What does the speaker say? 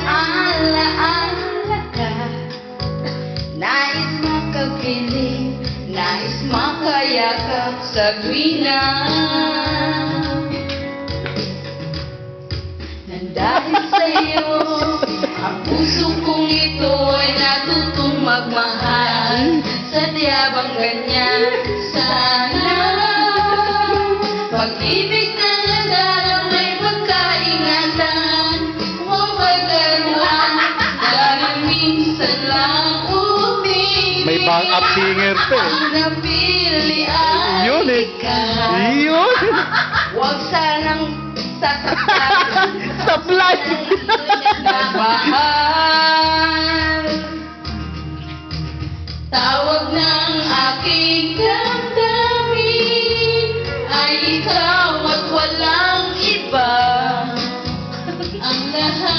Alaala ka, nais makapiling, nais makayakap sa tuwina. Nang dahil sa'yo, ang puso kong ito ay natutong magmahal. Sadya bang ganyan? Sana pag-ibig na nadalang may pagkaingatan. Huwag pagkaruan dahil minsan lang umibig. May backup singer pa eh. Ang napili ay Yun eh. ikaw. Yun. Huwag sanang sasaktan. Sablay. Mahal. Tawag ng aking damdamin ay ikaw at walang iba. Ang lahat